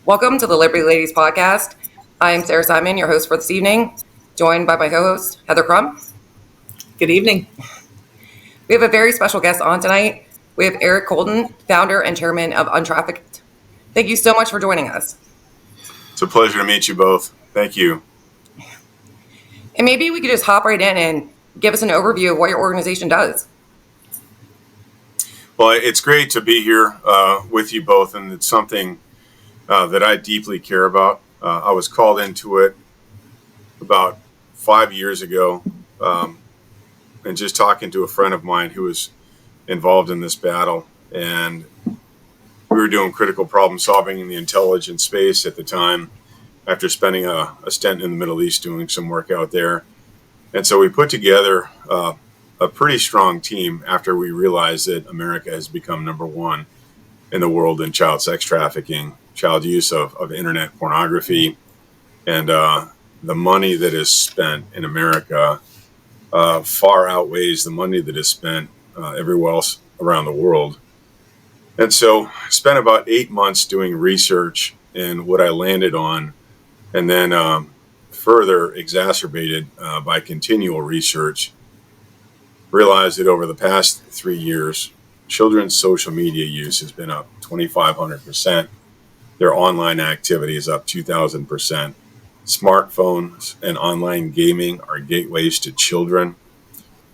Welcome to the Liberty Ladies podcast. I am Sarah Simon, your host for this evening, joined by my co-host, Heather Crum. Good evening. We have a very special guest on tonight. We have Eric Colton, founder and chairman of Untrafficked. Thank you so much for joining us. It's a pleasure to meet you both. Thank you. And maybe we could just hop right in and give us an overview of what your organization does. Well, it's great to be here with you both, and it's something that I deeply care about. I was called into it about 5 years ago, and just talking to a friend of mine who was involved in this battle, and we were doing critical problem solving in the intelligence space at the time after spending a stint in the Middle East doing some work out there. And so we put together a pretty strong team after we realized that America has become number one in the world in child sex trafficking, child use of internet pornography, and the money that is spent in America far outweighs the money that is spent everywhere else around the world. And so I spent about 8 months doing research, and what I landed on, and then further exacerbated by continual research, realized that over the past 3 years, children's social media use has been up 2,500%. Their online activity is up 2,000%. Smartphones and online gaming are gateways to children.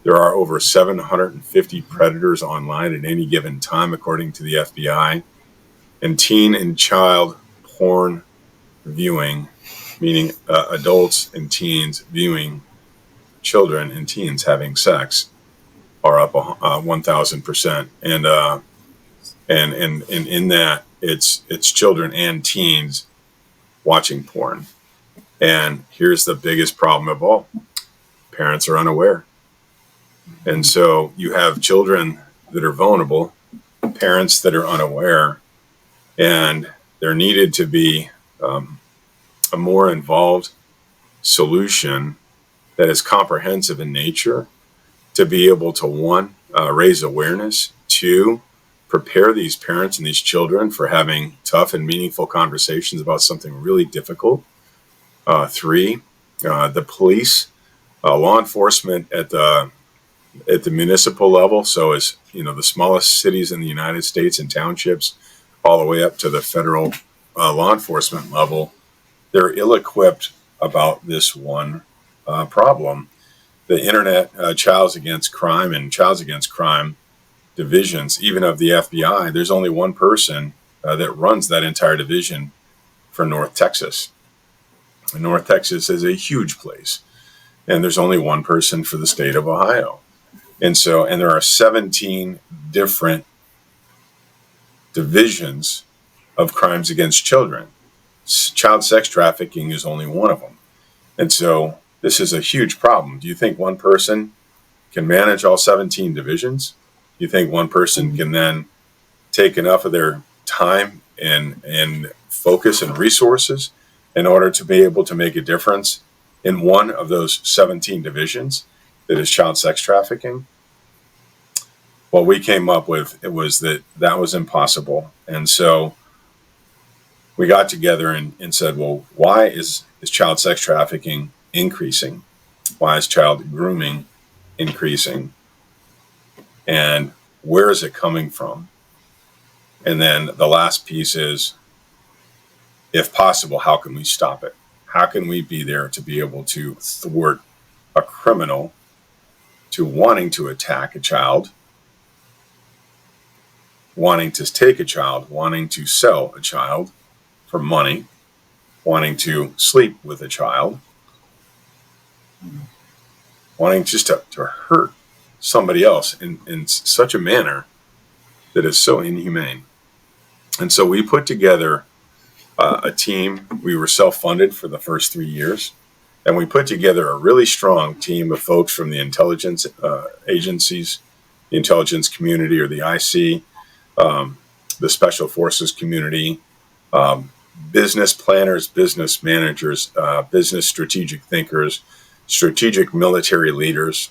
There are over 750 predators online at any given time, according to the FBI. And teen and child porn viewing, meaning adults and teens viewing children and teens having sex, are up 1,000%. And in that, it's children and teens watching porn. And here's the biggest problem of all: parents are unaware. And so you have children that are vulnerable, parents that are unaware, and there needed to be a more involved solution that is comprehensive in nature to be able to, one, raise awareness, two, prepare these parents and these children for having tough and meaningful conversations about something really difficult, three, the police, law enforcement at the municipal level, so as the smallest cities in the United States and townships, all the way up to the federal law enforcement level, they're ill-equipped about this one problem. The internet Childs Against Crime and Childs Against Crime divisions, even of the FBI, there's only one person that runs that entire division for North Texas. And North Texas is a huge place, and there's only one person for the state of Ohio. And there are 17 different divisions of crimes against children. Child sex trafficking is only one of them. And so this is a huge problem. Do you think one person can manage all 17 divisions? Do you think one person can then take enough of their time and focus and resources in order to be able to make a difference in one of those 17 divisions that is child sex trafficking? What we came up with, it was that was impossible. And so we got together and said, well, why is child sex trafficking increasing? Why is child grooming increasing? And where is it coming from? And then the last piece is, if possible, how can we stop it? How can we be there to be able to thwart a criminal to wanting to attack a child, wanting to take a child, wanting to sell a child for money, wanting to sleep with a child, wanting just to hurt somebody else in such a manner that is so inhumane. And so we put together a team. We were self-funded for the first 3 years, and we put together a really strong team of folks from the intelligence agencies, the intelligence community, or the IC, the special forces community, business planners, business managers, business strategic thinkers, strategic military leaders.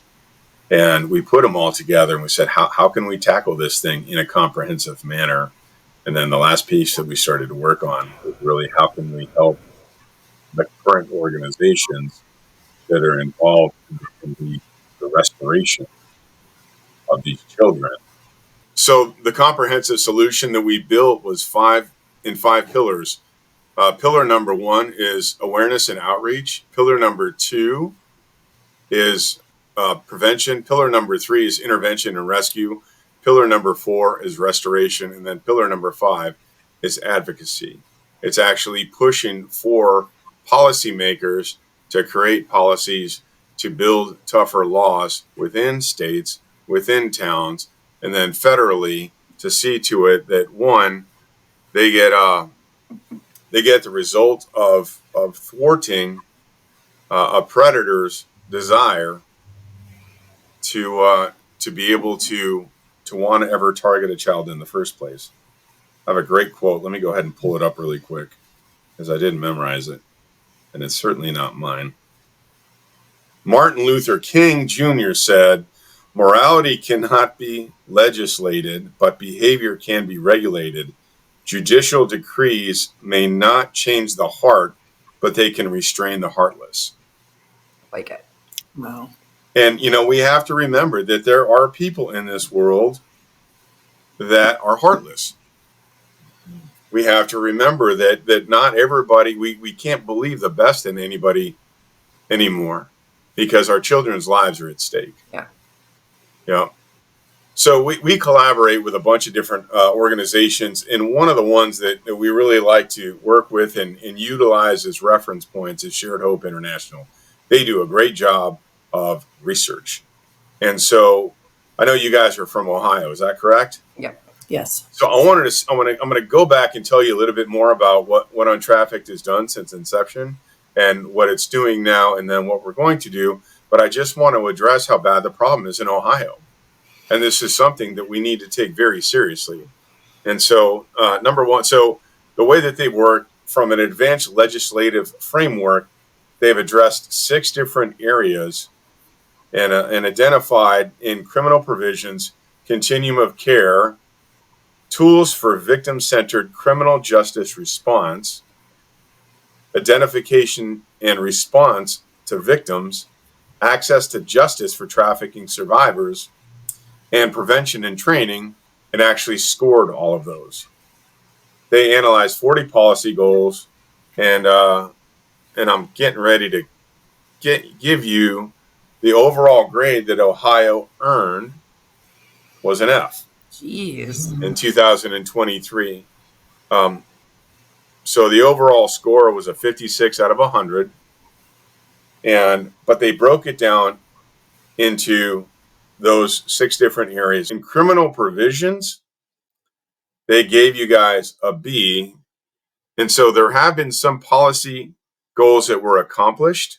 And we put them all together and we said, how can we tackle this thing in a comprehensive manner And then the last piece that we started to work on was really how can we help the current organizations that are involved in the restoration of these children. So the comprehensive solution that we built was five pillars. Pillar number one is awareness and outreach. Pillar number two is prevention. Pillar number three is intervention and rescue. Pillar number four is restoration. And then pillar number five is advocacy. It's actually pushing for policymakers to create policies to build tougher laws within states, within towns, and then federally to see to it that one, they get the result of thwarting a predator's desire to be able to want to ever target a child in the first place. I have a great quote. Let me go ahead and pull it up really quick because I didn't memorize it, and it's certainly not mine. Martin Luther King Jr. said, "Morality cannot be legislated, but behavior can be regulated. Judicial decrees may not change the heart, but they can restrain the heartless." Like it. Wow. And, we have to remember that there are people in this world that are heartless. We have to remember that not everybody, we can't believe the best in anybody anymore because our children's lives are at stake. Yeah. Yeah. So we collaborate with a bunch of different organizations, and one of the ones that we really like to work with and utilize as reference points is Shared Hope International. They do a great job of research. And so I know you guys are from Ohio, is that correct? Yep. Yes. So I'm going to go back and tell you a little bit more about what Untrafficked has done since inception and what it's doing now and then what we're going to do. But I just want to address how bad the problem is in Ohio. And this is something that we need to take very seriously. And so, number one, so the way that they work from an advanced legislative framework, they've addressed 6 different areas and identified in criminal provisions, continuum of care, tools for victim-centered criminal justice response, identification and response to victims, access to justice for trafficking survivors, and prevention and training, and actually scored all of those. They analyzed 40 policy goals, and I'm getting ready to give you the overall grade that Ohio earned was an F. Jeez. In 2023. So the overall score was a 56 out of 100. But they broke it down into those 6 different areas. In criminal provisions, they gave you guys a B. And so there have been some policy goals that were accomplished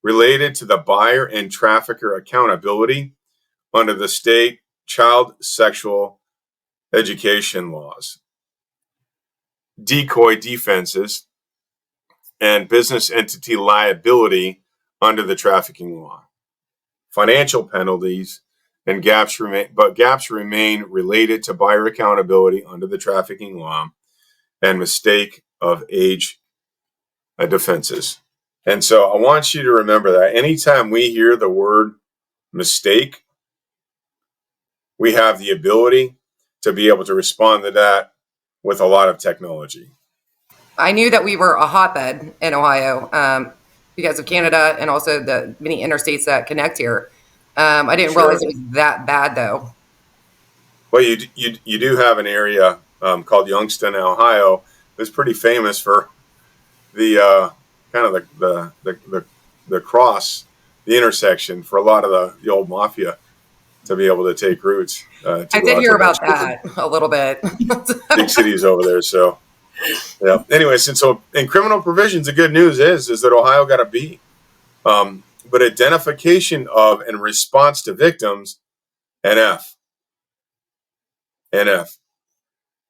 related to the buyer and trafficker accountability under the state child sexual education laws, decoy defenses, and business entity liability under the trafficking law. Financial penalties and gaps remain related to buyer accountability under the trafficking law and mistake of age defenses. And so I want you to remember that anytime we hear the word mistake, we have the ability to be able to respond to that with a lot of technology. I knew that we were a hotbed in Ohio because of Canada and also the many interstates that connect here. I didn't realize it was that bad, though. Well, you do have an area called Youngstown, Ohio, that's pretty famous for the kind of the cross, the intersection for a lot of the old mafia to be able to take roots. I did hear about that a little bit. Big cities over there, so yeah. Anyways, and so in criminal provisions, the good news is that Ohio got a B. But identification of and response to victims, an F. An F.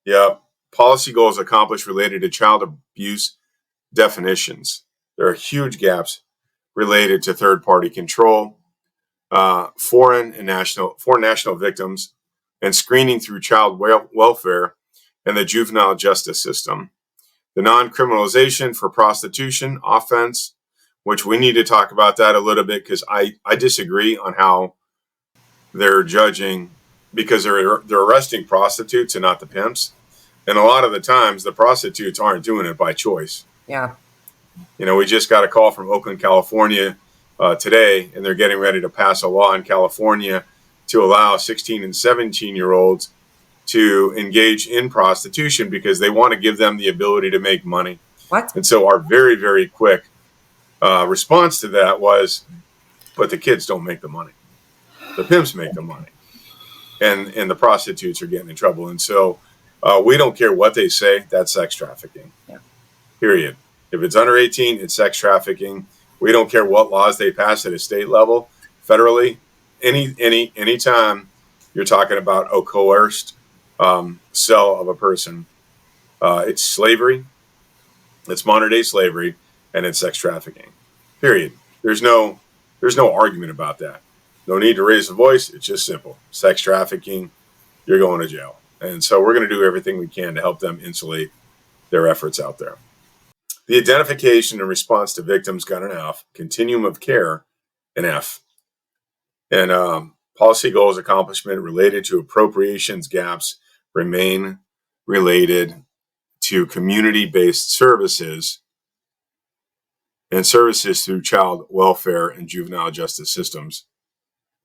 Yeah. Policy goals accomplished related to child abuse definitions. There are huge gaps related to third-party control, foreign national victims, and screening through child welfare and the juvenile justice system. The non-criminalization for prostitution offense, which we need to talk about that a little bit, because I disagree on how they're judging, because they're arresting prostitutes and not the pimps. And a lot of the times the prostitutes aren't doing it by choice. Yeah. We just got a call from Oakland, California today, and they're getting ready to pass a law in California to allow 16 and 17-year-olds to engage in prostitution because they want to give them the ability to make money. What? And so our very, very quick response to that was, but the kids don't make the money. The pimps make the money. And the prostitutes are getting in trouble. And so we don't care what they say. That's sex trafficking. Yeah. Period. If it's under 18, it's sex trafficking. We don't care what laws they pass at a state level, federally. Anytime you're talking about a coerced sell of a person, it's slavery. It's modern day slavery, and it's sex trafficking. Period. There's no argument about that. No need to raise a voice. It's just simple. Sex trafficking, you're going to jail. And so we're going to do everything we can to help them insulate their efforts out there. The identification and response to victims got an F. Continuum of care, an F. And policy goals accomplishment related to appropriations gaps remain related to community-based services and services through child welfare and juvenile justice systems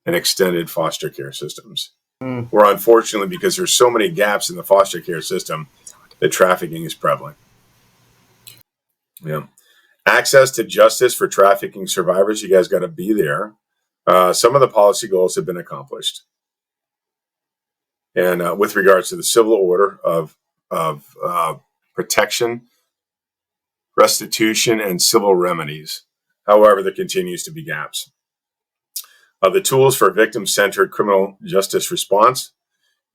and extended foster care systems. Where unfortunately, because there's so many gaps in the foster care system, that trafficking is prevalent. Yeah. Access to justice for trafficking survivors, you guys got to be there. Some of the policy goals have been accomplished. And with regards to the civil order of protection, restitution, and civil remedies. However, there continues to be gaps. The tools for victim-centered criminal justice response,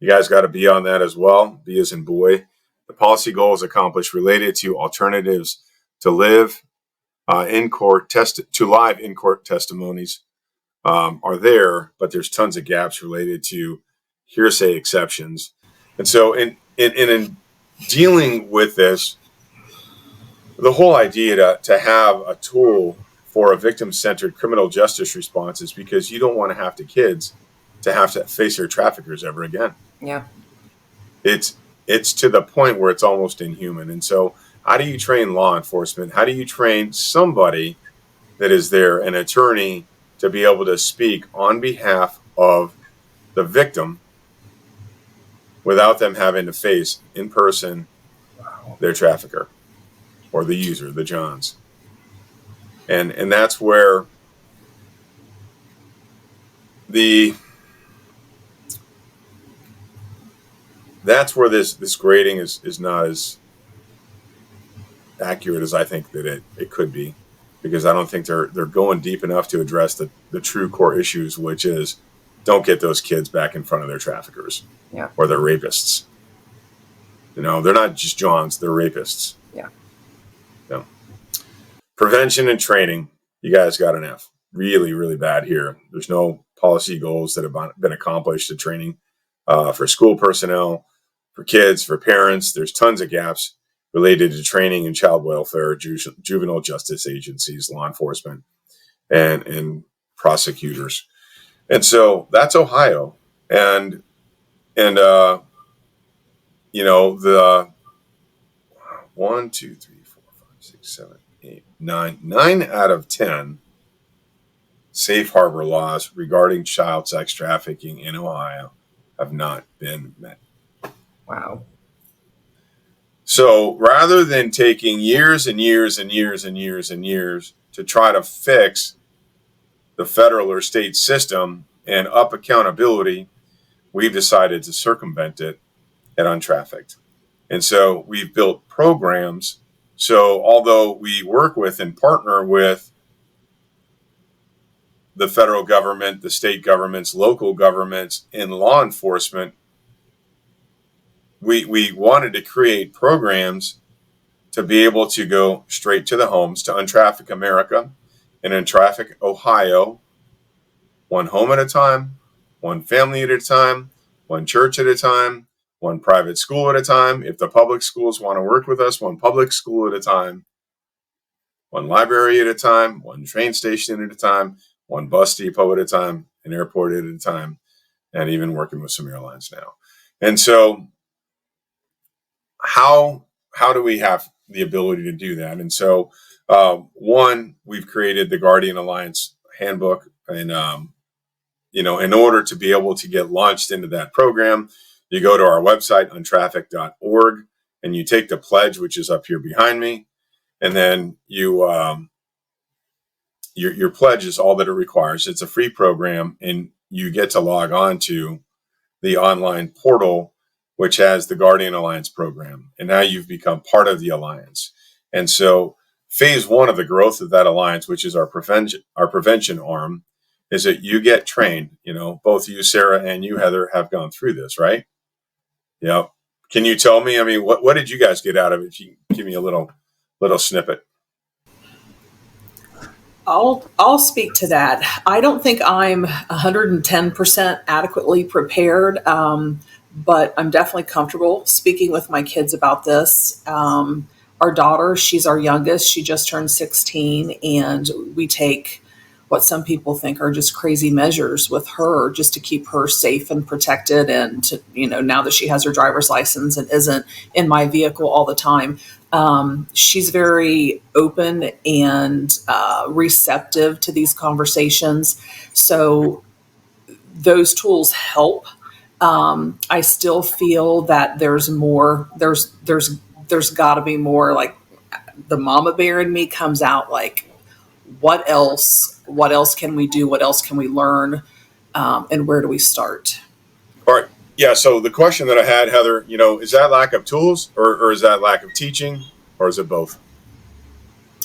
you guys got to be on that as well. B as in boy. The policy goals accomplished related to alternatives to live in-court live in-court testimonies are there, but there's tons of gaps related to hearsay exceptions. And so in dealing with this, the whole idea to have a tool for a victim-centered criminal justice response is because you don't want to have kids to have to face their traffickers ever again. Yeah. It's to the point where it's almost inhuman. And so how do you train law enforcement? How do you train somebody that is there, an attorney, to be able to speak on behalf of the victim without them having to face in person their trafficker or the user, the Johns? And that's where this grading is not as accurate as I think that it could be, because I don't think they're going deep enough to address the true core issues, which is don't get those kids back in front of their traffickers. Yeah. Or their rapists. They're not just Johns, they're rapists. Yeah. Yeah. Prevention and training, you guys got an F. Really, really bad here. There's no policy goals that have been accomplished to training for school personnel, for kids, for parents. There's tons of gaps related to training in child welfare, juvenile justice agencies, law enforcement, and prosecutors. And so that's Ohio. And the 1, 2, 3, 4, 5, 6, 7, 8, 9 out of 10 safe harbor laws regarding child sex trafficking in Ohio have not been met. Wow. So rather than taking years and years and years and years and years to try to fix the federal or state system and up accountability, we've decided to circumvent it at Untrafficked. And so we've built programs. So although we work with and partner with the federal government, the state governments, local governments, and law enforcement, we wanted to create programs to be able to go straight to the homes, to Untraffick America and Untraffick Ohio, one home at a time, one family at a time, one church at a time, one private school at a time. If the public schools want to work with us, one public school at a time, one library at a time, one train station at a time, one bus depot at a time, an airport at a time, and even working with some airlines now. And so how do we have the ability to do that? And so one, we've created the Guardian Alliance handbook, and in order to be able to get launched into that program, you go to our website, untrafficked.org, and you take the pledge, which is up here behind me, and then your pledge is all that it requires. It's a free program, and you get to log on to the online portal, which has the Guardian Alliance program. And now you've become part of the Alliance. And so phase one of the growth of that Alliance, which is our prevention arm, is that you get trained. Both you, Sarah, and you, Heather, have gone through this, right? Yeah. Can you tell me, what did you guys get out of it? If you can give me a little snippet. I'll speak to that. I don't think I'm 110% adequately prepared, but I'm definitely comfortable speaking with my kids about this. Our daughter, she's our youngest. She just turned 16, and we take what some people think are just crazy measures with her just to keep her safe and protected. And to, now that she has her driver's license and isn't in my vehicle all the time, she's very open and receptive to these conversations. So those tools help. I still feel that there's more. There's got to be more. Like the mama bear in me comes out. Like, what else? What else can we do? What else can we learn? And where do we start? All right. Yeah. So the question that I had, Heather, is that lack of tools, or is that lack of teaching, or is it both?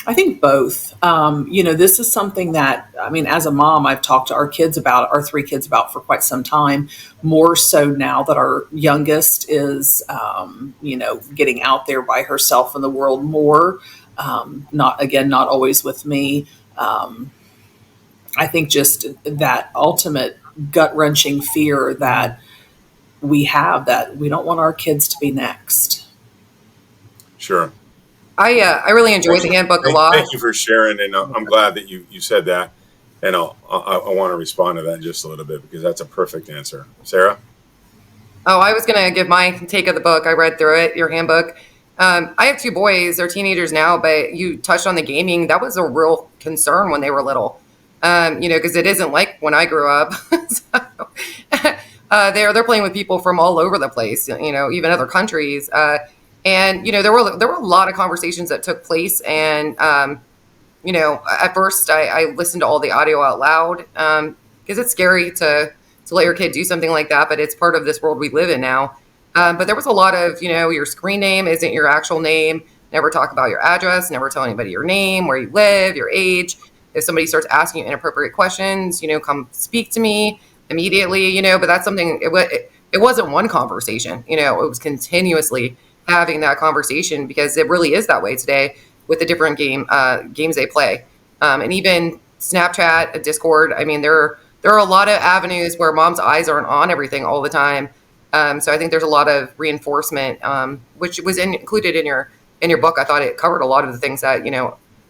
I think both. This is something that, as a mom, I've talked to our three kids about for quite some time, more so now that our youngest is, getting out there by herself in the world more. Not always with me. I think just that ultimate gut-wrenching fear that we have, that we don't want our kids to be next. Sure. I really enjoyed the handbook a lot. Thank you for sharing, and I'm glad that you said that. And I want to respond to that just a little bit, because that's a perfect answer. Sarah? Oh, I was going to give my take of the book. I read through it, your handbook. I have two boys. They're teenagers now, but you touched on the gaming. That was a real concern when they were little, because it isn't like when I grew up. They're playing with people from all over the place, even other countries. And there were a lot of conversations that took place. And, at first I listened to all the audio out loud because it's scary to let your kid do something like that. But it's part of this world we live in now. But there was a lot of, your screen name isn't your actual name. Never talk about your address. Never tell anybody your name, where you live, your age. If somebody starts asking you inappropriate questions, come speak to me immediately, but that's something, it wasn't one conversation, it was continuously having that conversation, because it really is that way today with the different games they play. And even Snapchat, Discord, there are a lot of avenues where mom's eyes aren't on everything all the time. So I think there's a lot of reinforcement, which was included in your book. I thought it covered a lot of the things that,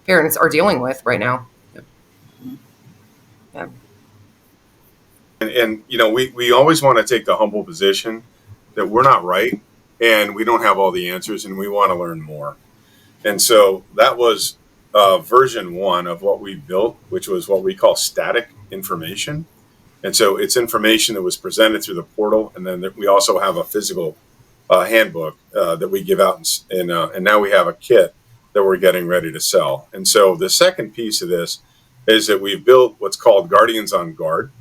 parents are dealing with right now. Yeah. And we always want to take the humble position that we're not right, and we don't have all the answers, and we want to learn more. And so that was version one of what we built, which was what we call static information. And so it's information that was presented through the portal, and then we also have a physical handbook that we give out, and now we have a kit that we're getting ready to sell. And so the second piece of this is that we've built what's called Guardians on Guard.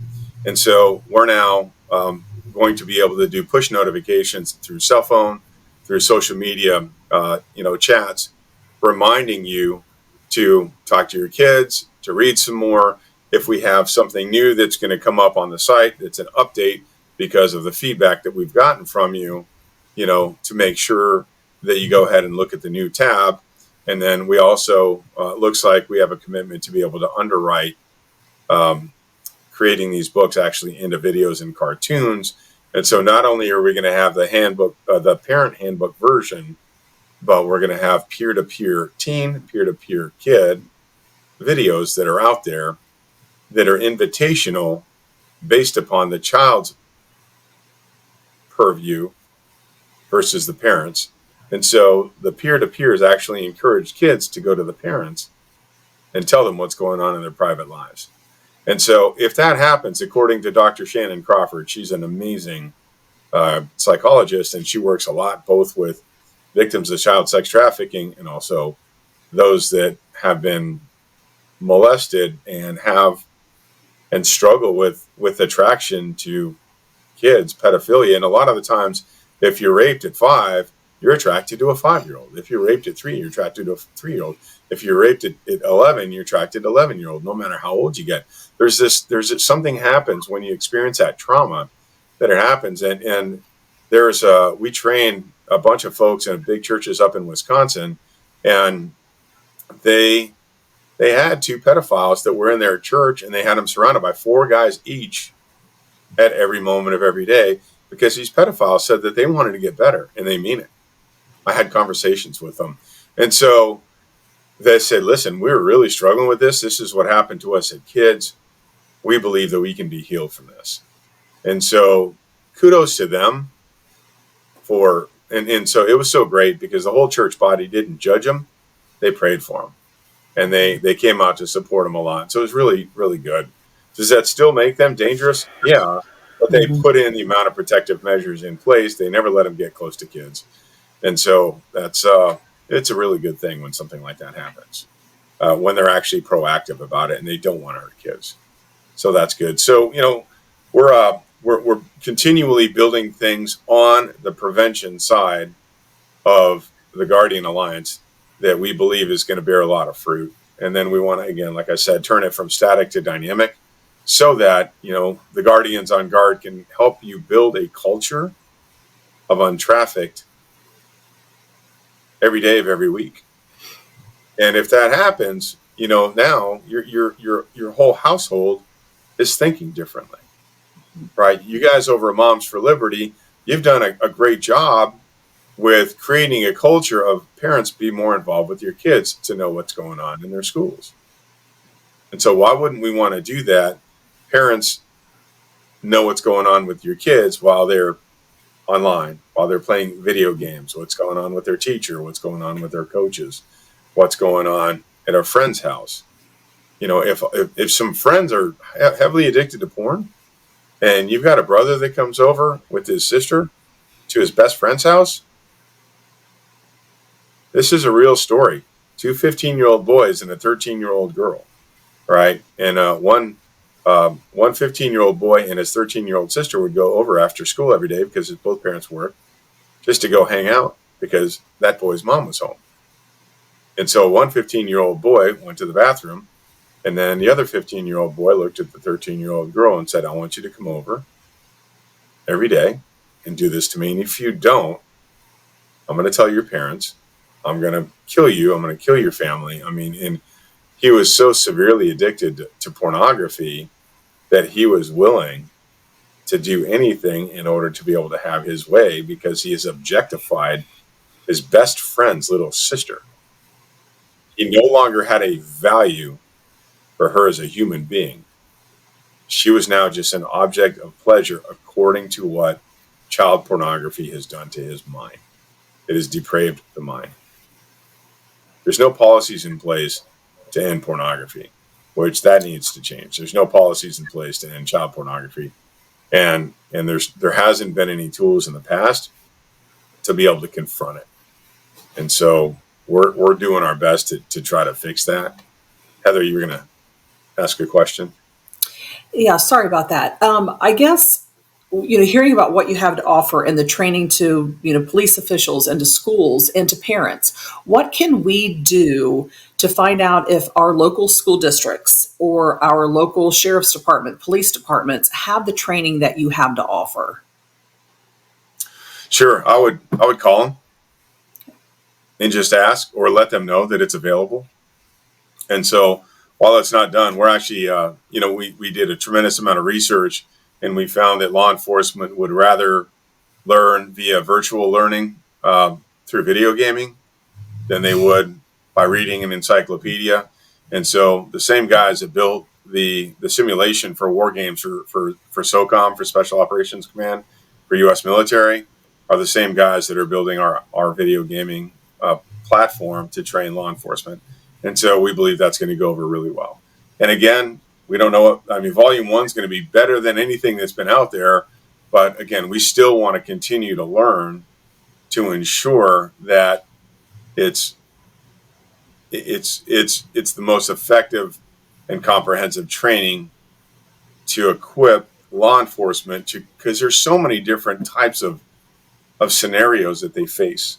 And so we're now going to be able to do push notifications through cell phone, through social media, chats, reminding you to talk to your kids, to read some more. If we have something new that's going to come up on the site, that's an update because of the feedback that we've gotten from you, to make sure that you go ahead and look at the new tab. And then we also, looks like we have a commitment to be able to underwrite creating these books actually into videos and cartoons. And so not only are we going to have the handbook, the parent handbook version, but we're going to have peer-to-peer teen, peer-to-peer kid videos that are out there that are invitational based upon the child's purview versus the parents. And so the peer-to-peers actually encourage kids to go to the parents and tell them what's going on in their private lives. And so if that happens, according to Dr. Shannon Crawford, she's an amazing psychologist, and she works a lot both with victims of child sex trafficking and also those that have been molested and struggle with attraction to kids, pedophilia. And a lot of the times, if you're raped at 5, you're attracted to a 5-year-old. If you're raped at 3, you're attracted to a 3-year-old. If you're raped at 11, you're attracted to 11-year-old, no matter how old you get. Something happens when you experience that trauma that it happens. And we train a bunch of folks in big churches up in Wisconsin, and they had 2 pedophiles that were in their church, and they had them surrounded by 4 guys each at every moment of every day, because these pedophiles said that they wanted to get better, and they mean it. I had conversations with them. And so they said, listen, we're really struggling with this. This is what happened to us as kids. We believe that we can be healed from this. And so kudos to them and so it was so great because the whole church body didn't judge them. They prayed for them. And they came out to support them a lot. So it was really, really good. Does that still make them dangerous? Yeah. But they put in the amount of protective measures in place. They never let them get close to kids. And so that's it's a really good thing when something like that happens, when they're actually proactive about it and they don't want to hurt kids. So that's good. So, we're continually building things on the prevention side of the Guardian Alliance that we believe is going to bear a lot of fruit. And then we want to, again, like I said, turn it from static to dynamic so that, the Guardians on Guard can help you build a culture of untrafficked every day of every week. And if that happens, now your whole household is thinking differently, right? You guys over at Moms for Liberty, you've done a great job with creating a culture of parents be more involved with your kids to know what's going on in their schools. And so why wouldn't we want to do that? Parents know what's going on with your kids while they're online, while they're playing video games, what's going on with their teacher, what's going on with their coaches, what's going on at a friend's house. If some friends are heavily addicted to porn and you've got a brother that comes over with his sister to his best friend's house, this is a real story. 2 15-year-old boys and a 13-year-old girl, right? And one 15-year-old boy and his 13-year-old sister would go over after school every day because both parents work, just to go hang out because that boy's mom was home. And so one 15-year-old boy went to the bathroom, and then the other 15-year-old boy looked at the 13-year-old girl and said, I want you to come over every day and do this to me. And if you don't, I'm going to tell your parents. I'm going to kill you. I'm going to kill your family. And he was so severely addicted to pornography that he was willing to do anything in order to be able to have his way because he has objectified his best friend's little sister. He no longer had a value for her as a human being. She was now just an object of pleasure according to what child pornography has done to his mind. It has depraved the mind. There's no policies in place to end pornography, which that needs to change. There's no policies in place to end child pornography. And there hasn't been any tools in the past to be able to confront it. And so we're doing our best to try to fix that. Heather, you were going to ask a question? Yeah, sorry about that. I guess, hearing about what you have to offer and the training to, police officials and to schools and to parents, what can we do to find out if our local school districts or our local sheriff's department, police departments have the training that you have to offer? Sure. I would call them and just ask or let them know that it's available. And so while it's not done, we're actually, we did a tremendous amount of research and we found that law enforcement would rather learn via virtual learning through video gaming than they would by reading an encyclopedia. And so the same guys that built the simulation for war games for SOCOM, for Special Operations Command, for U.S. military, are the same guys that are building our video gaming platform to train law enforcement. And so we believe that's going to go over really well. And again, we don't know what, I mean, volume 1 is going to be better than anything that's been out there. But again, we still want to continue to learn to ensure that it's the most effective and comprehensive training to equip law enforcement to, because there's so many different types of scenarios that they face,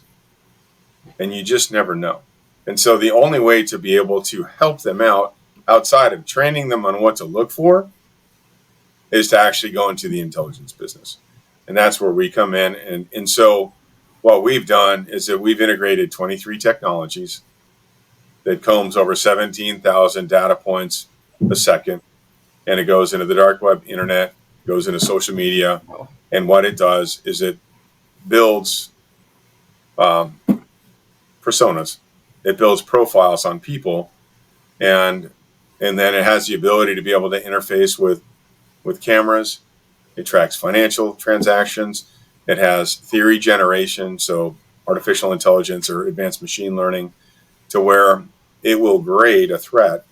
and you just never know. And so the only way to be able to help them out outside of training them on what to look for is to actually go into the intelligence business. And that's where we come in. And so what we've done is that we've integrated 23 technologies that combs over 17,000 data points a second. And it goes into the dark web, internet, goes into social media. And what it does is it builds personas. It builds profiles on people. And then it has the ability to be able to interface with cameras. It tracks financial transactions. It has theory generation, so artificial intelligence or advanced machine learning, to where it will grade a threat.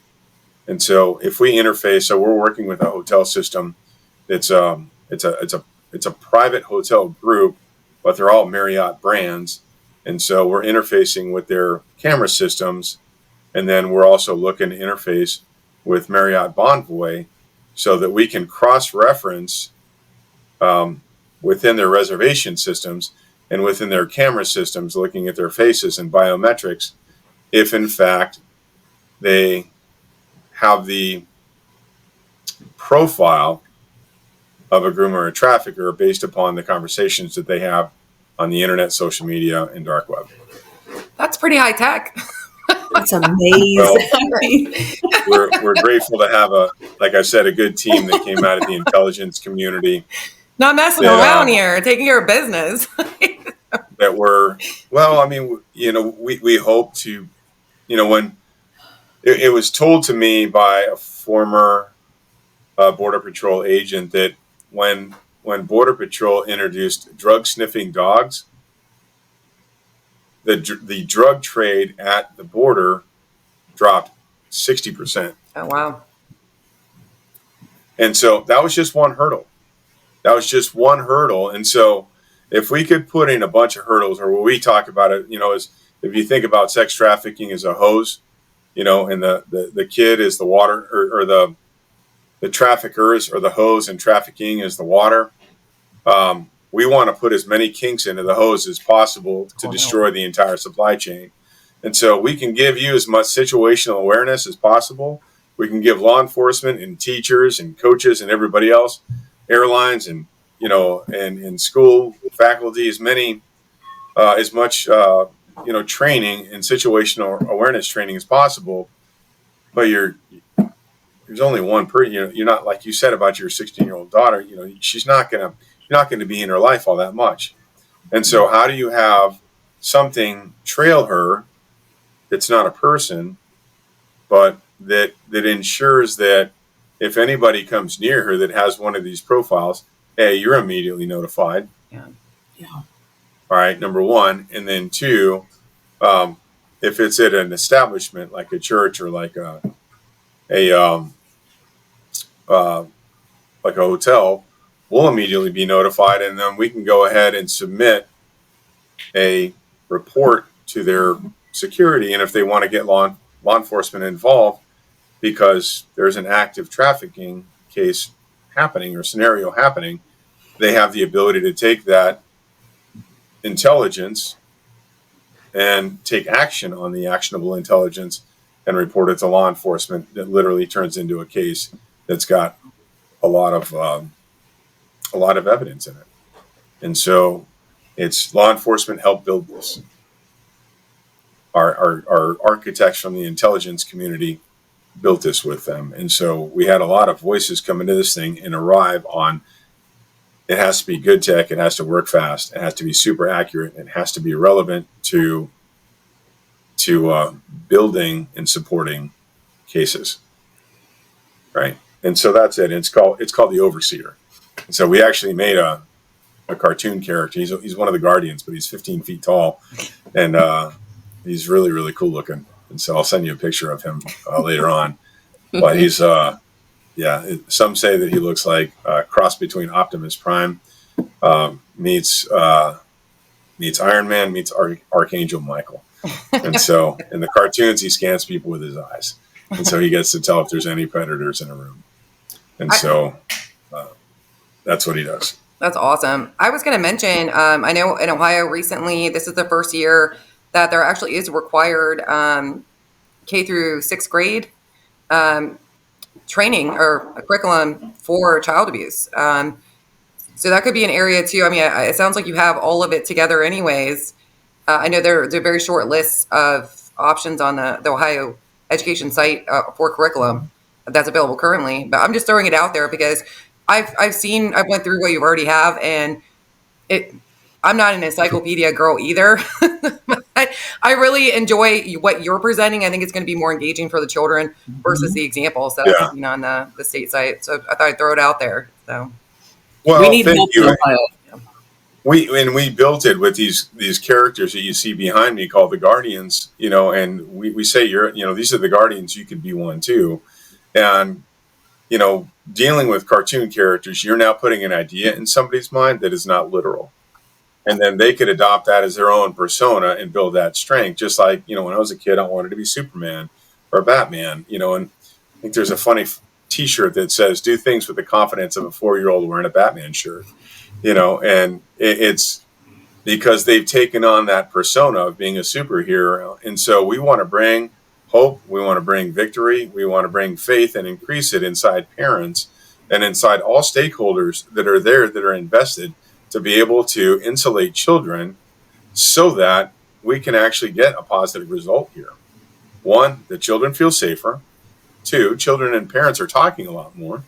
And so if we interface, so we're working with a hotel system. It's a private hotel group, but they're all Marriott brands. And so we're interfacing with their camera systems. And then we're also looking to interface with Marriott Bonvoy so that we can cross-reference within their reservation systems and within their camera systems, looking at their faces and biometrics, if in fact they have the profile of a groomer or a trafficker based upon the conversations that they have on the internet, social media, and dark web. That's pretty high tech. That's amazing. Well, we're grateful to have like I said, a good team that came out of the intelligence community. Not messing around here, taking care of business. That were, well, I mean, we hope to, when it was told to me by a former Border Patrol agent that when Border Patrol introduced drug sniffing dogs, the drug trade at the border dropped 60%. Oh, wow. And so that was just one hurdle. And so if we could put in a bunch of hurdles, or what we talk about it, is if you think about sex trafficking as a hose, and the kid is the water, or the traffickers or the hose, and trafficking is the water. We want to put as many kinks into the hose as possible to destroy the entire supply chain. And so we can give you as much situational awareness as possible. We can give law enforcement and teachers and coaches and everybody else, airlines and school faculty, as much training and situational awareness training as possible. But there's only one person. You're not, like you said about your 16-year-old daughter. She's not going to be in her life all that much. And so how do you have something trail her that's not a person, but that ensures that if anybody comes near her that has one of these profiles, A, you're immediately notified. Yeah. All right, number one. And then two, if it's at an establishment like a church or like a hotel, we'll immediately be notified, and then we can go ahead and submit a report to their security. And if they want to get law enforcement involved because there's an active trafficking case happening or scenario happening, they have the ability to take that intelligence and take action on the actionable intelligence and report it to law enforcement. That literally turns into a case that's got a lot of evidence in it. And so it's law enforcement helped build this. Our architects from the intelligence community built this with them. And so we had a lot of voices come into this thing and arrive on it has to be good tech. It has to work fast. It has to be super accurate. It has to be relevant to building and supporting cases, right? And so that's it. It's called the Overseer. And so we actually made a cartoon character. He's one of the Guardians, but he's 15 feet tall, and he's really, really cool looking. And so I'll send you a picture of him later on. But he's some say that he looks like a cross between Optimus Prime meets Iron Man meets Archangel Michael. And so in the cartoons, he scans people with his eyes, and so he gets to tell if there's any predators in a room. And so that's what he does. That's awesome. I was going to mention, I know in Ohio recently, this is the first year that there actually is required K through sixth grade training or a curriculum for child abuse. So that could be an area too. I mean, it sounds like you have all of it together anyways. I know there's a very short list of options on the Ohio education site for curriculum that's available currently. But I'm just throwing it out there because I've went through what you already have, and I'm not an encyclopedia girl either. I really enjoy what you're presenting. I think it's going to be more engaging for the children versus the examples that I've seen on the state site. So I thought I'd throw it out there. So, well, we need help in Ohio. We built it with these characters that you see behind me called the Guardians, and we say these are the Guardians. You could be one too, and dealing with cartoon characters, you're now putting an idea in somebody's mind that is not literal. And then they could adopt that as their own persona and build that strength. Just like, when I was a kid, I wanted to be Superman or Batman, and I think there's a funny t-shirt that says, do things with the confidence of a 4-year-old wearing a Batman shirt, and it's because they've taken on that persona of being a superhero. And so we want to bring hope. We want to bring victory. We want to bring faith and increase it inside parents and inside all stakeholders that are there, that are invested, to be able to insulate children so that we can actually get a positive result here. 1, the children feel safer. 2, children and parents are talking a lot more.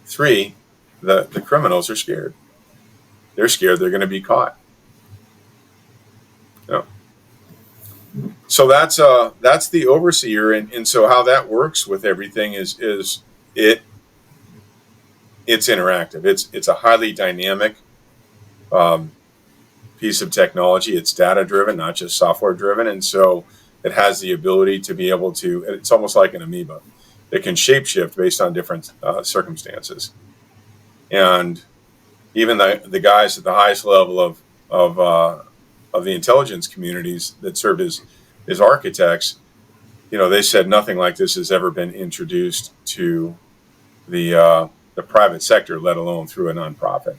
3, the criminals are scared. They're scared they're going to be caught. So that's the Overseer, and so how that works with everything is it's interactive. It's a highly dynamic piece of technology. It's data driven, not just software driven, and so it has the ability to be able to. It's almost like an amoeba. It can shapeshift based on different circumstances, and even the guys at the highest level of the intelligence communities that served as architects, they said nothing like this has ever been introduced to the private sector, let alone through a nonprofit.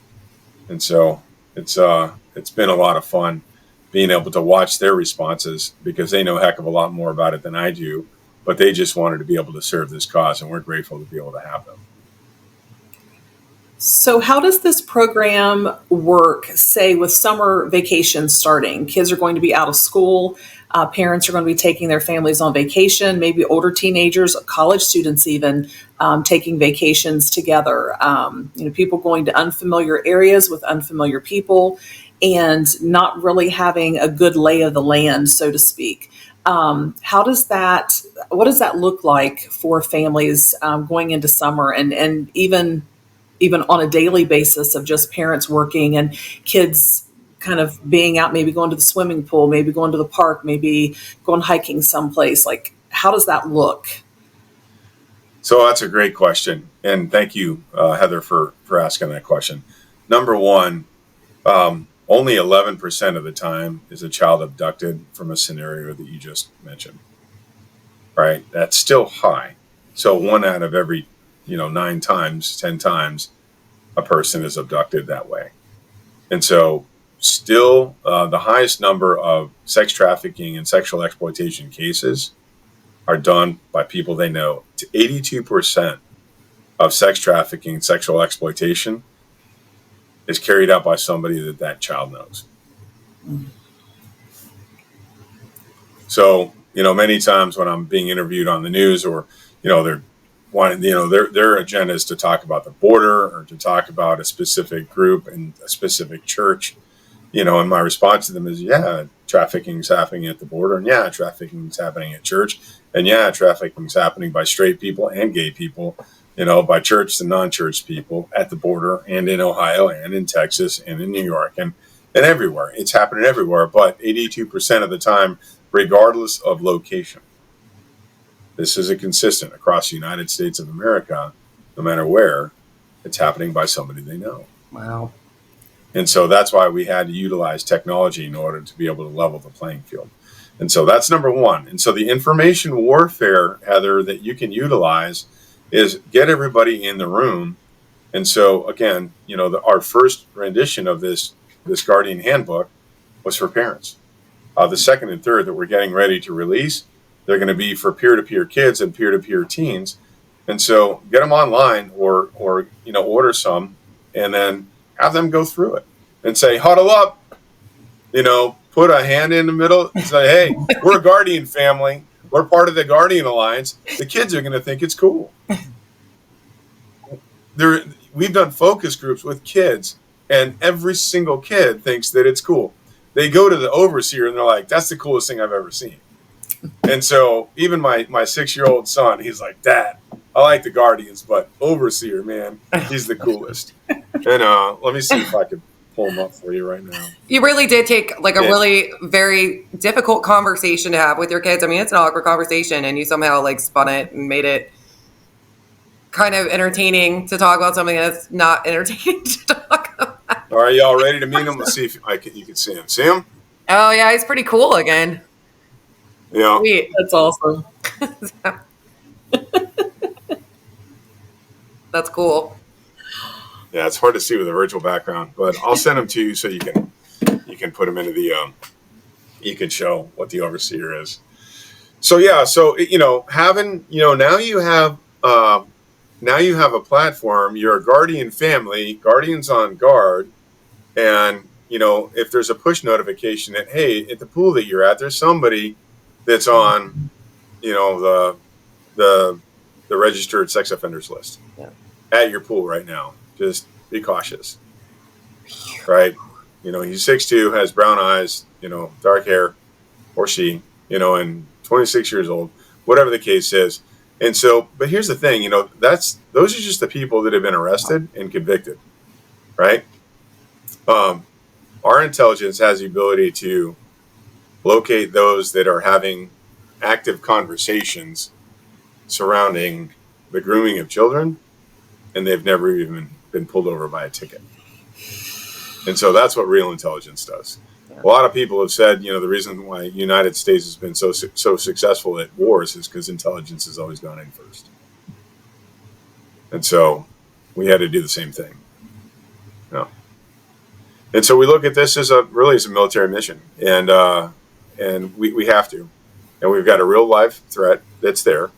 And so it's been a lot of fun being able to watch their responses, because they know a heck of a lot more about it than I do, but they just wanted to be able to serve this cause, and we're grateful to be able to have them. So how does this program work, say, with summer vacations starting? Kids are going to be out of school. Parents are going to be taking their families on vacation, maybe older teenagers, college students even, taking vacations together. People going to unfamiliar areas with unfamiliar people and not really having a good lay of the land, so to speak. What does that look like for families going into summer and even on a daily basis of just parents working and kids kind of being out, maybe going to the swimming pool, maybe going to the park, maybe going hiking someplace? Like, how does that look? So that's a great question. And thank you, Heather, for asking that question. Number one, only 11% of the time is a child abducted from a scenario that you just mentioned, right? That's still high. So 1 out of every 9 times, 10 times, a person is abducted that way. And so still the highest number of sex trafficking and sexual exploitation cases are done by people they know. 82% of sex trafficking, sexual exploitation is carried out by somebody that child knows. So, many times when I'm being interviewed on the news, or, they're their agenda is to talk about the border or to talk about a specific group and a specific church. And my response to them is, yeah, trafficking's happening at the border, and yeah, trafficking's happening at church, and yeah, trafficking's happening by straight people and gay people, by church and non-church people at the border, and in Ohio, and in Texas, and in New York, and everywhere. It's happening everywhere, but 82% of the time, regardless of location. This is consistent across the United States of America, no matter where, it's happening by somebody they know. Wow. And so that's why we had to utilize technology in order to be able to level the playing field. And so that's number one. And so the information warfare, Heather, that you can utilize is get everybody in the room. And so, again, our first rendition of this Guardian Handbook was for parents. The second and third that we're getting ready to release, they're going to be for peer-to-peer kids and peer-to-peer teens. And so get them online or order some and then have them go through it and say, huddle up, put a hand in the middle and say, hey, we're a Guardian family. We're part of the Guardian Alliance. The kids are going to think it's cool. We've done focus groups with kids, and every single kid thinks that it's cool. They go to the overseer and they're like, that's the coolest thing I've ever seen. And so even my 6-year-old son, he's like, Dad, I like the Guardians, but overseer, man, he's the coolest. And let me see if I can pull him up for you right now. You really did take a really very difficult conversation to have with your kids. I mean, it's an awkward conversation, and you somehow spun it and made it kind of entertaining to talk about something that's not entertaining to talk about. All right, y'all ready to meet him? Let's see if you can see him. See him? Oh, yeah, he's pretty cool again. Yeah. Sweet. That's awesome. That's cool. Yeah, it's hard to see with a virtual background, but I'll send them to you so you can put them into the you can show what the overseer is. So yeah, having now you have a platform. You're a Guardian family, Guardians on Guard, and if there's a push notification that, hey, at the pool that you're at, there's somebody that's on the registered sex offenders list at your pool right now. Just be cautious, right? He's 6'2", has brown eyes, dark hair, or she, and 26 years old, whatever the case is. And so, but here's the thing, those are just the people that have been arrested and convicted, right? Our intelligence has the ability to locate those that are having active conversations surrounding the grooming of children, and they've never even been pulled over by a ticket. And so that's what real intelligence does. A lot of people have said, the reason why the United States has been so successful at wars is because intelligence has always gone in first. And so we had to do the same thing. And so we look at this as a military mission, and we have to. And we've got a real life threat that's there.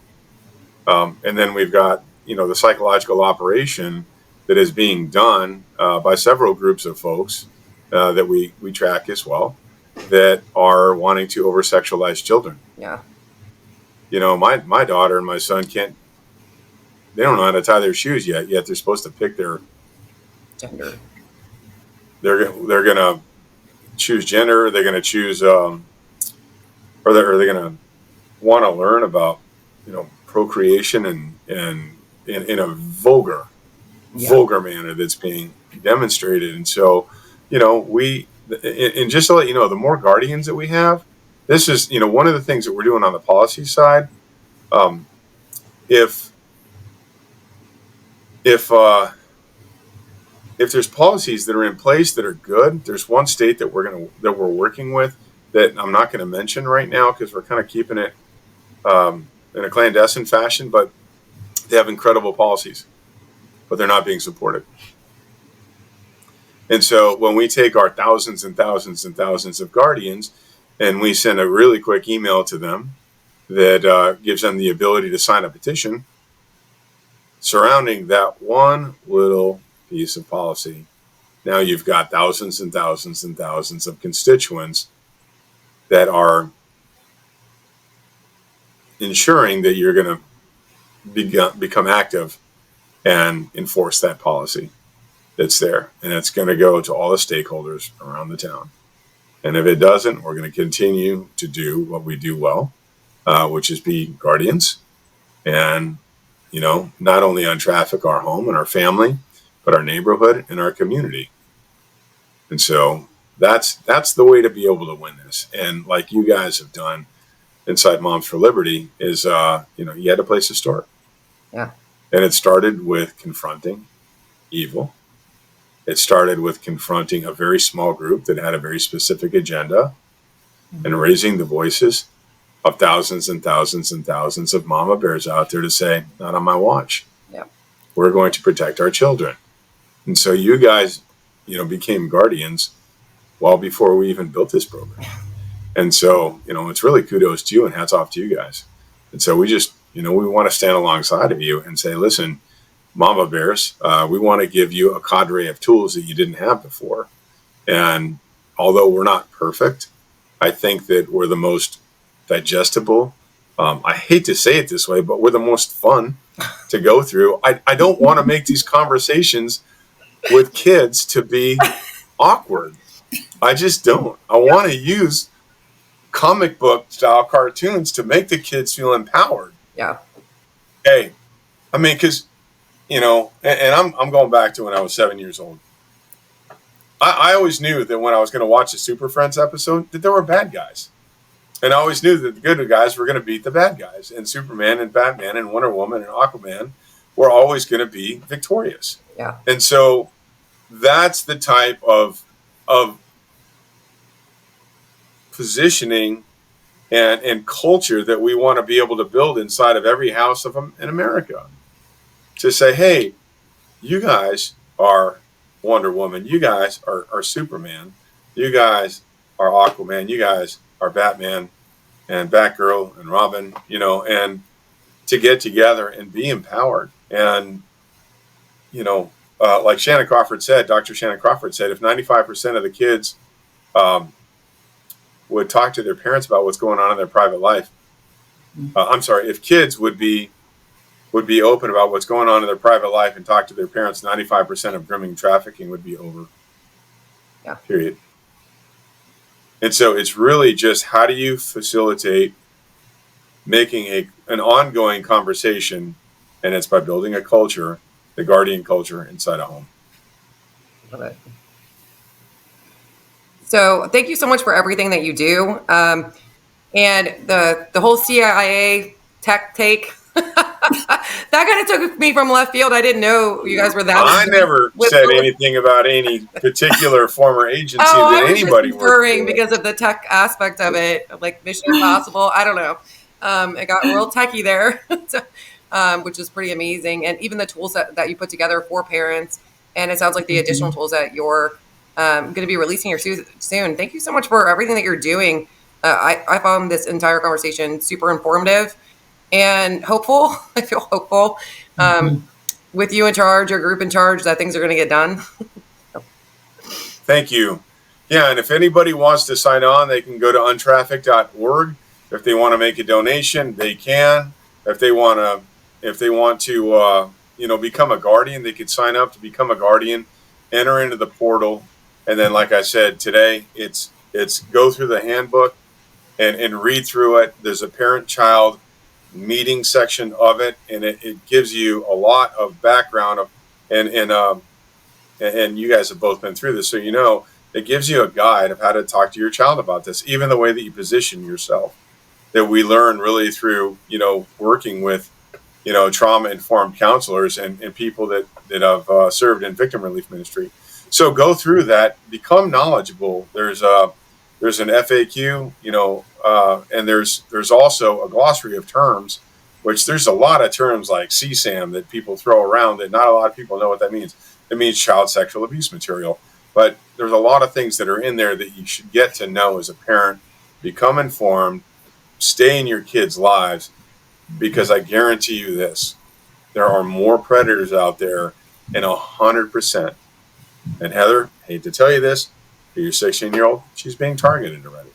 And then we've got, the psychological operation that is being done by several groups of folks that we track as well, that are wanting to over-sexualize children. Yeah. My daughter and my son they don't know how to tie their shoes yet they're supposed to pick their Gender. They're going to choose gender. They're going to choose, or they're going to want to learn about, procreation and in a vulgar manner that's being demonstrated. And so, and just to let you know, the more guardians that we have, this is, one of the things that we're doing on the policy side. If there's policies that are in place that are good, there's one state that we're working with that I'm not going to mention right now because we're kind of keeping it in a clandestine fashion, but they have incredible policies, but they're not being supported. And so when we take our thousands and thousands and thousands of guardians and we send a really quick email to them that gives them the ability to sign a petition surrounding that one little piece of policy, now you've got thousands and thousands and thousands of constituents that are ensuring that you're going to become active and enforce that policy that's there. And it's going to go to all the stakeholders around the town. And if it doesn't, we're going to continue to do what we do well, which is be guardians and, not only untraffic our home and our family, but our neighborhood and our community. And so that's the way to be able to win this. And like you guys have done inside Moms for Liberty is, you had a place to start. Yeah. And it started with confronting evil. It started with confronting a very small group that had a very specific agenda and raising the voices of thousands and thousands and thousands of mama bears out there to say, not on my watch. Yeah. We're going to protect our children. And so you guys, became guardians well before we even built this program. And so, it's really kudos to you and hats off to you guys. And so we just, we want to stand alongside of you and say, listen, mama bears, we want to give you a cadre of tools that you didn't have before. And although we're not perfect, I think that we're the most digestible. I hate to say it this way, but we're the most fun to go through. I don't want to make these conversations with kids to be awkward. I just don't. I want to use comic book style cartoons to make the kids feel empowered. Yeah. Hey, I mean, because, and I'm going back to when I was 7 years old. I always knew that when I was going to watch a Super Friends episode that there were bad guys. And I always knew that the good guys were going to beat the bad guys. And Superman and Batman and Wonder Woman and Aquaman were always going to be victorious. Yeah. And so that's the type of positioning and culture that we want to be able to build inside of every house in America. To say, hey, you guys are Wonder Woman. You guys are Superman. You guys are Aquaman. You guys are Batman and Batgirl and Robin, and to get together and be empowered. And, like Shannon Crawford said, Dr. Shannon Crawford said, if 95% of the kids would talk to their parents about what's going on in their private life, if kids would be open about what's going on in their private life and talk to their parents, 95% of grooming trafficking would be over. Yeah. Period. And so it's really just how do you facilitate making an ongoing conversation, and it's by building a culture, the guardian culture inside a home. Love it. So thank you so much for everything that you do. And the whole CIA tech take, that kind of took me from left field. I didn't know you guys were that. I never said anything about any particular former agency that anybody worked for. Because of the tech aspect of it, like Mission Impossible. I don't know. It got real techie there, which is pretty amazing. And even the tools that you put together for parents, and it sounds like the additional tools that you're going to be releasing here soon. Thank you so much for everything that you're doing. I found this entire conversation super informative and hopeful. I feel hopeful with you in charge, your group in charge, that things are going to get done. Thank you. Yeah, and if anybody wants to sign on, they can go to untrafficked.org. If they want to make a donation, they can. If they want to, become a guardian, they could sign up to become a guardian, enter into the portal, and then, like I said today, it's go through the handbook and read through it. There's a parent-child meeting section of it, and it gives you a lot of background and you guys have both been through this, so it gives you a guide of how to talk to your child about this, even the way that you position yourself, that we learn really through working with trauma-informed counselors and people that have served in victim relief ministry. So go through that, become knowledgeable. There's an FAQ, and there's also a glossary of terms, which there's a lot of terms like CSAM that people throw around that not a lot of people know what that means. It means child sexual abuse material. But there's a lot of things that are in there that you should get to know as a parent, become informed, stay in your kids' lives, because I guarantee you this, there are more predators out there, and 100%. And Heather, hate to tell you this, your 16-year-old, she's being targeted already.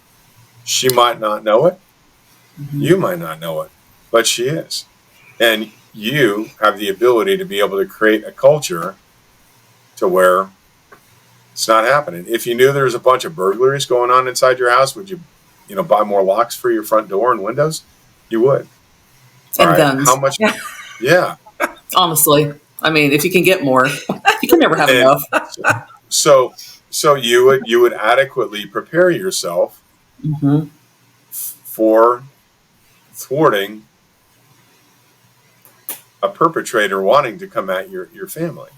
She might not know it. You might not know it, but she is. And you have the ability to be able to create a culture to where it's not happening. If you knew there was a bunch of burglaries going on inside your house, would you, buy more locks for your front door and windows? You would. All And right. guns. How much? Yeah. Honestly, I mean, if you can get more, you can never have enough. So you would adequately prepare yourself Mm-hmm. for thwarting a perpetrator wanting to come at your family.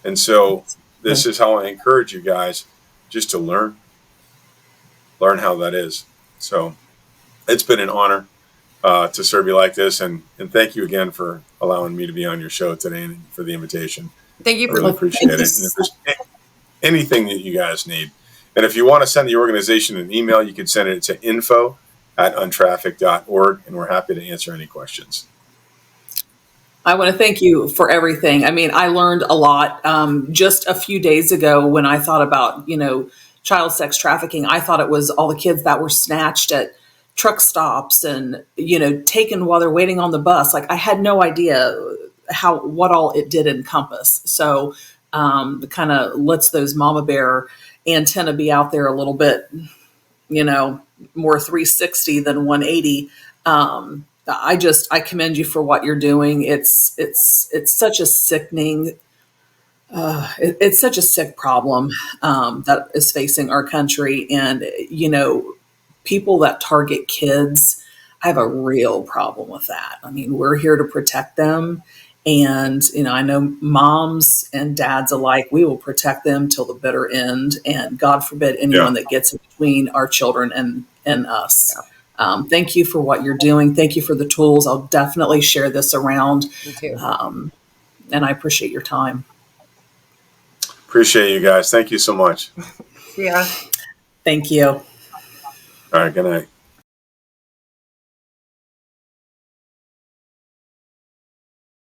And so this is how I encourage you guys just to learn how that is. So it's been an honor to serve you like this. And thank you again for allowing me to be on your show today and for the invitation. Thank you I for really appreciate it. And if there's anything that you guys need, and if you want to send the organization an email, you can send it to info@untrafficked.org, and we're happy to answer any questions. I want to thank you for everything. I mean, I learned a lot just a few days ago when I thought about, child sex trafficking. I thought it was all the kids that were snatched at truck stops and, taken while they're waiting on the bus. Like, I had no idea what all it did encompass. So it kind of lets those mama bear antenna be out there a little bit, more 360 than 180. I commend you for what you're doing. It's such a sickening, it's such a sick problem that is facing our country. And, people that target kids, I have a real problem with that. I mean, we're here to protect them. And, I know moms and dads alike, we will protect them till the bitter end. And God forbid anyone that gets in between our children and us. Yeah. Thank you for what you're doing. Thank you for the tools. I'll definitely share this around. Me too. And I appreciate your time. Appreciate you guys. Thank you so much. Yeah. Thank you. All right. Good night.